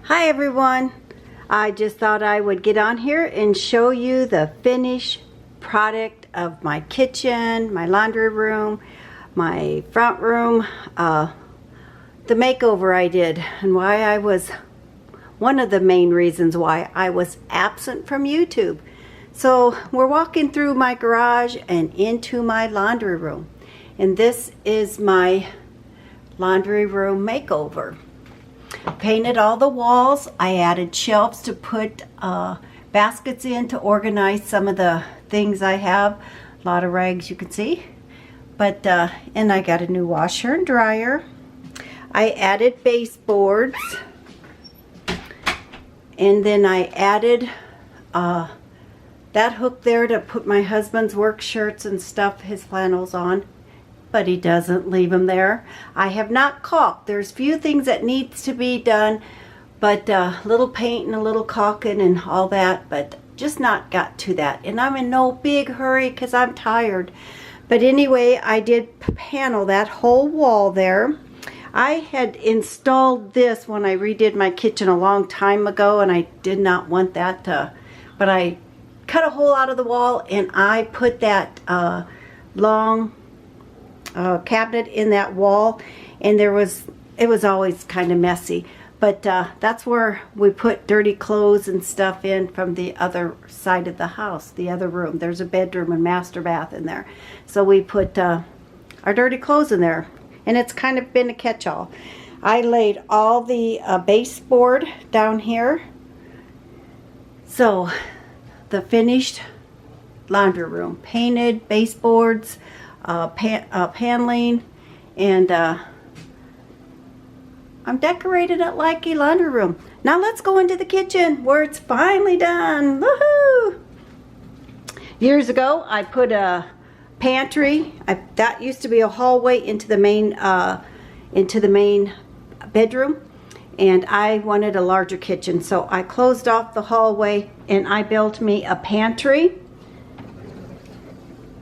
Hi everyone, I just thought I would get on here and show you the finished product of my kitchen, my laundry room, my front room, the makeover I did, and why I was one of the main reasons why I was absent from YouTube. So we're walking through my garage and into my laundry room, and this is my laundry room makeover. Painted all the walls. I added shelves to put baskets in to organize some of the things I have. A lot of rags, you can see. But and I got a new washer and dryer. I added baseboards, and then I added that hook there to put my husband's work shirts and stuff, his flannels on. But he doesn't leave them there. I have not caulked. There's few things that needs to be done, but little paint and a little caulking and all that, but just not got to that. And I'm in no big hurry because I'm tired. But anyway, I did panel that whole wall there. I had installed this when I redid my kitchen a long time ago, and I did not want that to, but I cut a hole out of the wall and I put that long cabinet in that wall, and it was always kind of messy, but that's where we put dirty clothes and stuff in from the other side of the house, the other room. There's a bedroom and master bath in there, so we put our dirty clothes in there, and it's kind of been a catch-all. I laid all the baseboard down here, so the finished laundry room, painted baseboards, paneling, and I'm decorating it like a laundry room. Now let's go into the kitchen where it's finally done. Woohoo! Years ago I put a pantry. That used to be a hallway into the main bedroom, and I wanted a larger kitchen, so I closed off the hallway and I built me a pantry.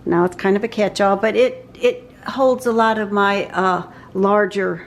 Now it's kind of a catch-all, but it holds a lot of my larger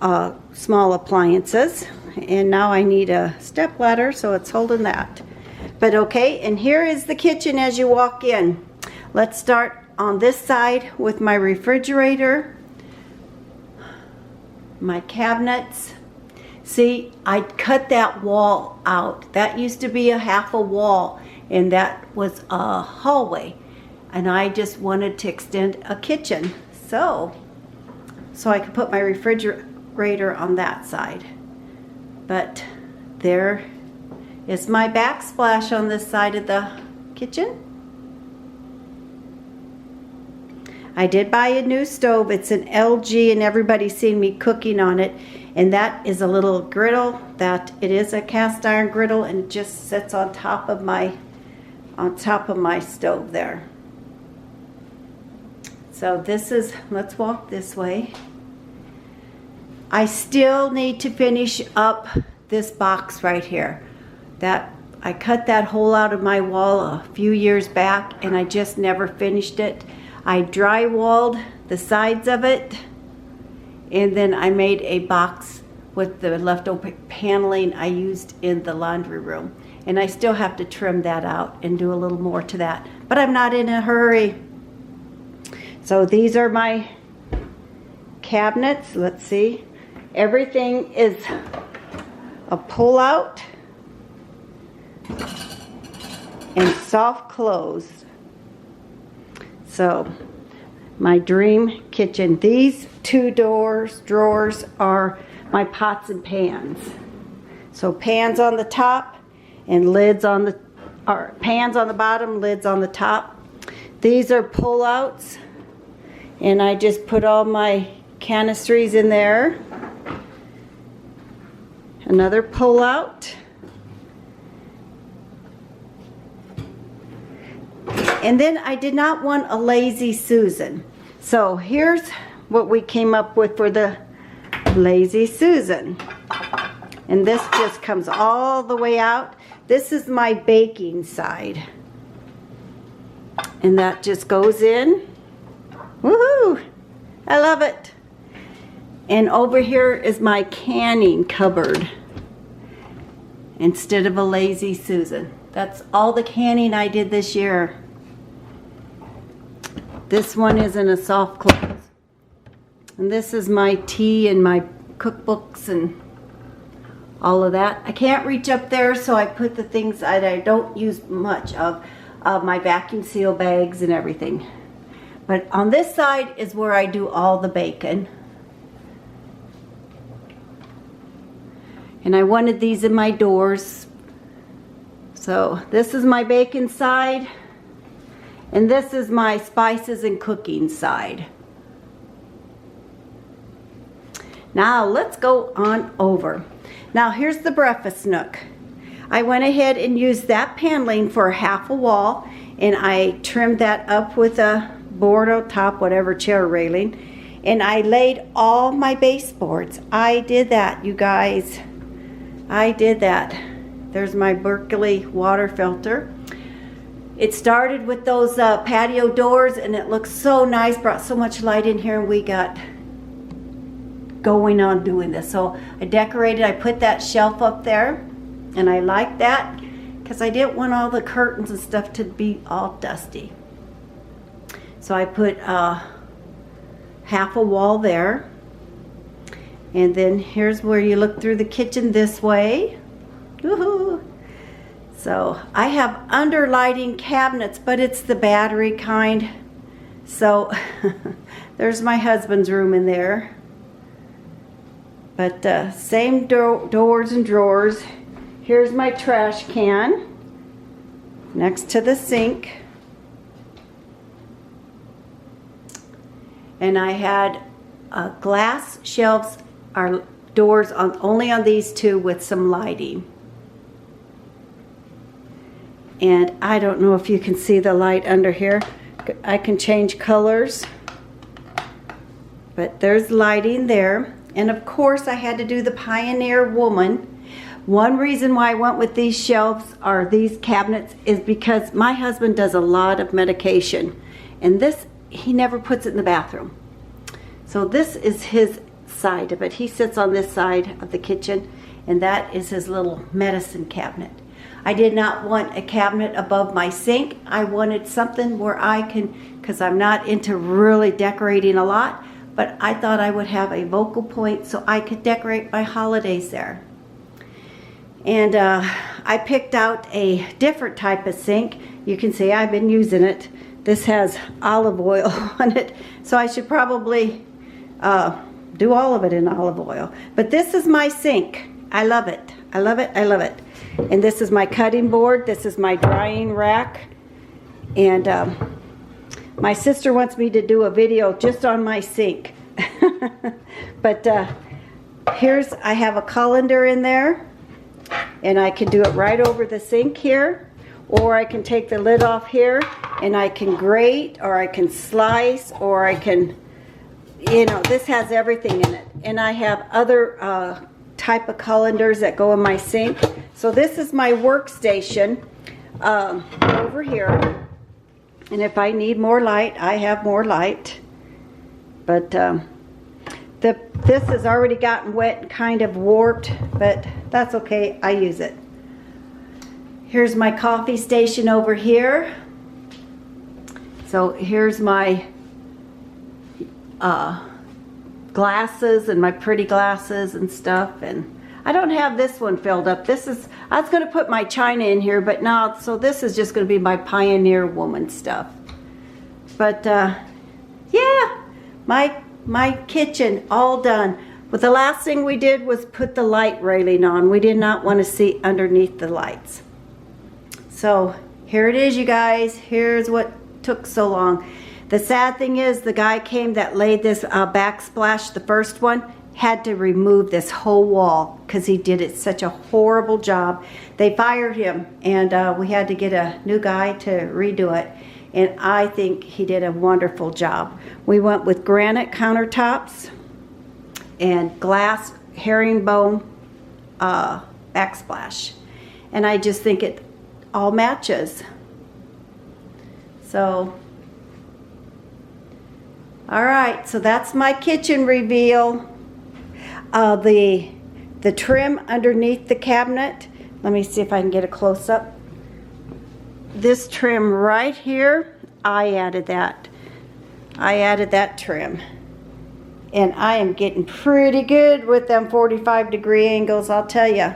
small appliances. And now I need a step ladder, so it's holding that. But okay, and here is the kitchen as you walk in. Let's start on this side with my refrigerator, my cabinets. See, I cut that wall out. That used to be a half a wall, and that was a hallway. And I just wanted to extend a kitchen, so I could put my refrigerator on that side. But there is my backsplash on this side of the kitchen. I did buy a new stove. It's an LG, and everybody's seen me cooking on it. And that is a little griddle. That it is a cast iron griddle, and it just sits on top of my stove there. So this is, let's walk this way. I still need to finish up this box right here. That I cut that hole out of my wall a few years back, and I just never finished it. I drywalled the sides of it, and then I made a box with the leftover paneling I used in the laundry room. And I still have to trim that out and do a little more to that, but I'm not in a hurry. So these are my cabinets. Let's see. Everything is a pull-out and soft close. So my dream kitchen. These two drawers are my pots and pans. So pans on the top and lids on the, or pans on the bottom, lids on the top. These are pull-outs. And I just put all my canistries in there. Another pull out. And then I did not want a Lazy Susan. So here's what we came up with for the Lazy Susan. And this just comes all the way out. This is my baking side. And that just goes in. Woohoo! I love it. And over here is my canning cupboard. instead of a lazy Susan. That's all the canning I did this year. This one is in a soft close. And this is my tea and my cookbooks and all of that. I can't reach up there, so I put the things that I don't use much of, my vacuum seal bags and everything. But on this side is where I do all the bacon. And I wanted these in my doors. So this is my bacon side. And this is my spices and cooking side. Now let's go on over. Now here's the breakfast nook. I went ahead and used that paneling for half a wall, and I trimmed that up with a board on top, whatever, chair railing, and I laid all my baseboards. I did that, you guys. I did that. There's my Berkeley water filter. It started with those patio doors, and it looks so nice, brought so much light in here, and we got going on doing this. So I decorated, I put that shelf up there, and I like that because I didn't want all the curtains and stuff to be all dusty. So I put half a wall there. And then here's where you look through the kitchen this way. Woohoo! So I have underlighting cabinets, but it's the battery kind. So there's my husband's room in there. But same doors and drawers. Here's my trash can next to the sink. And I had glass shelves or doors only on these two with some lighting. And I don't know if you can see the light under here. I can change colors. But there's lighting there. And of course I had to do the Pioneer Woman. One reason why I went with these shelves or these cabinets is because my husband does a lot of medication. And this, he never puts it in the bathroom. So this is his side of it. He sits on this side of the kitchen, and that is his little medicine cabinet. I did not want a cabinet above my sink. I wanted something where I can, because I'm not into really decorating a lot, but I thought I would have a focal point so I could decorate my holidays there. And I picked out a different type of sink. You can see I've been using it. This has olive oil on it, so I should probably do all of it in olive oil. But this is my sink. I love it. I love it. I love it. And this is my cutting board. This is my drying rack. And my sister wants me to do a video just on my sink. But here's, I have a colander in there. And I can do it right over the sink here. Or I can take the lid off here and I can grate, or I can slice, or I can, you know, this has everything in it. And I have other type of colanders that go in my sink. So this is my workstation over here. And if I need more light, I have more light. But this has already gotten wet and kind of warped, but that's okay, I use it. Here's my coffee station over here. So here's my glasses and my pretty glasses and stuff. And I don't have this one filled up. This is, I was going to put my china in here, but no, so this is just going to be my Pioneer Woman stuff. But yeah, my kitchen all done. But the last thing we did was put the light railing on. We did not want to see underneath the lights. So here it is, you guys. Here's what took so long. The sad thing is the guy came that laid this backsplash, the first one, had to remove this whole wall because he did it such a horrible job. They fired him, and we had to get a new guy to redo it. And I think he did a wonderful job. We went with granite countertops and glass herringbone backsplash. And I just think it all matches. So, all right, so that's my kitchen reveal. The trim underneath the cabinet, Let me see if I can get a close-up. This trim right here, I added that. I added that trim. And I am getting pretty good with them 45-degree angles, I'll tell you.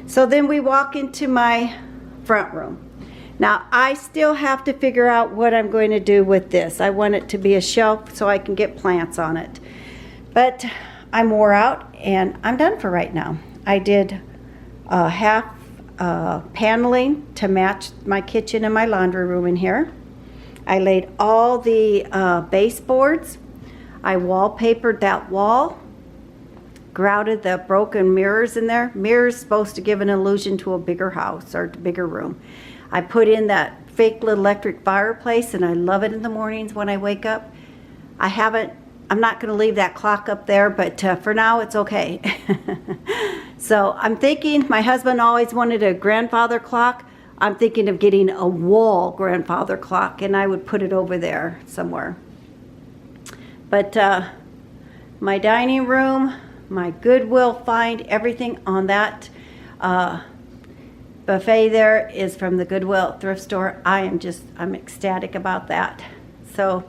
So then we walk into my front room. Now, I still have to figure out what I'm going to do with this. I want it to be a shelf so I can get plants on it. But I'm wore out and I'm done for right now. I did half paneling to match my kitchen and my laundry room in here. I laid all the baseboards. I wallpapered that wall. Grouted the broken mirrors in there. Mirrors supposed to give an illusion to a bigger house or bigger room. I put in that fake little electric fireplace and I love it in the mornings when I wake up. I'm not going to leave that clock up there, but for now it's okay. So I'm thinking, my husband always wanted a grandfather clock. I'm thinking of getting a wall grandfather clock and I would put it over there somewhere. But my dining room, my Goodwill find, everything on that buffet there is from the Goodwill thrift store. I'm ecstatic about that. So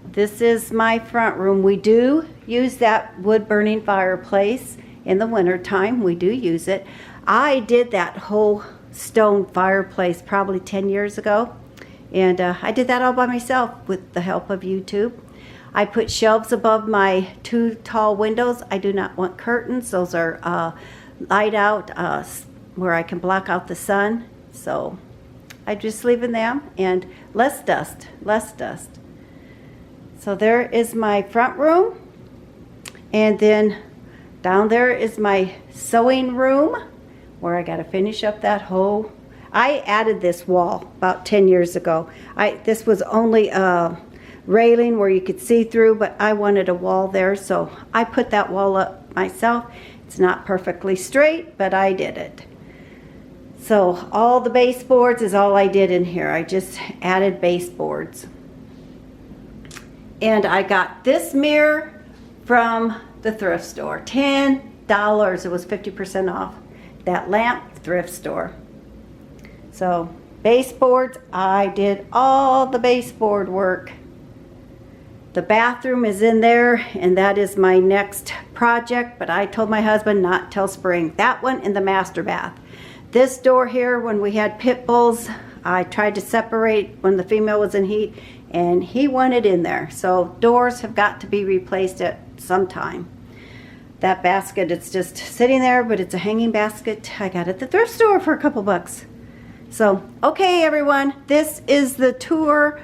this is my front room. We do use that wood burning fireplace in the winter time. We do use it. I did that whole stone fireplace probably 10 years ago. And I did that all by myself with the help of YouTube. I put shelves above my 2 tall windows. I do not want curtains. Those are light out where I can block out the sun. So I'm just leaving them, and less dust, less dust. So there is my front room. And then down there is my sewing room where I got to finish up that whole. I added this wall about 10 years ago. This was only a railing where you could see through, but I wanted a wall there, so I put that wall up myself. It's not perfectly straight, but I did it. So all the baseboards is all I did in here. I just added baseboards. And I got this mirror from the thrift store. $10. It was 50% off. That lamp, thrift store. So baseboards, I did all the baseboard work. The bathroom is in there, and that is my next project, but I told my husband not till spring. That one and the master bath. This door here, when we had pit bulls, I tried to separate when the female was in heat, and he wanted in there. So doors have got to be replaced at some time. That basket, it's just sitting there, but it's a hanging basket. I got it at the thrift store for a couple bucks. So, okay everyone, this is the tour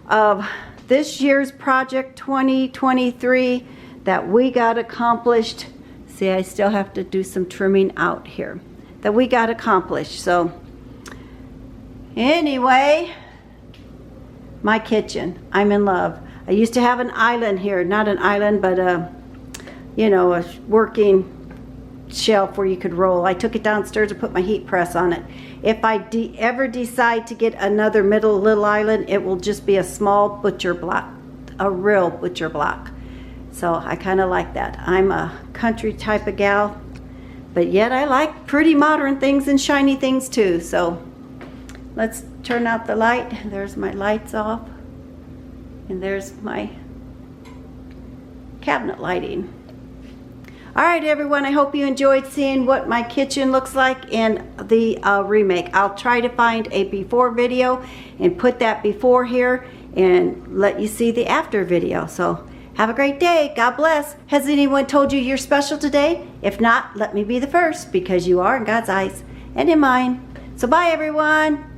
of this year's project 2023 that we got accomplished. See, I still have to do some trimming out here that we got accomplished. So anyway, my kitchen, I'm in love. I used to have an island here, not an island, but a working shelf where you could roll. I took it downstairs and put my heat press on it. If I ever decide to get another little island, it will just be a small butcher block, a real butcher block. So I kind of like that. I'm a country type of gal, but yet I like pretty modern things and shiny things too. So let's turn out the light. There's my lights off, and there's my cabinet lighting. All right, everyone, I hope you enjoyed seeing what my kitchen looks like in the remake. I'll try to find a before video and put that before here and let you see the after video. So have a great day. God bless. Has anyone told you you're special today? If not, let me be the first, because you are in God's eyes and in mine. So bye, everyone.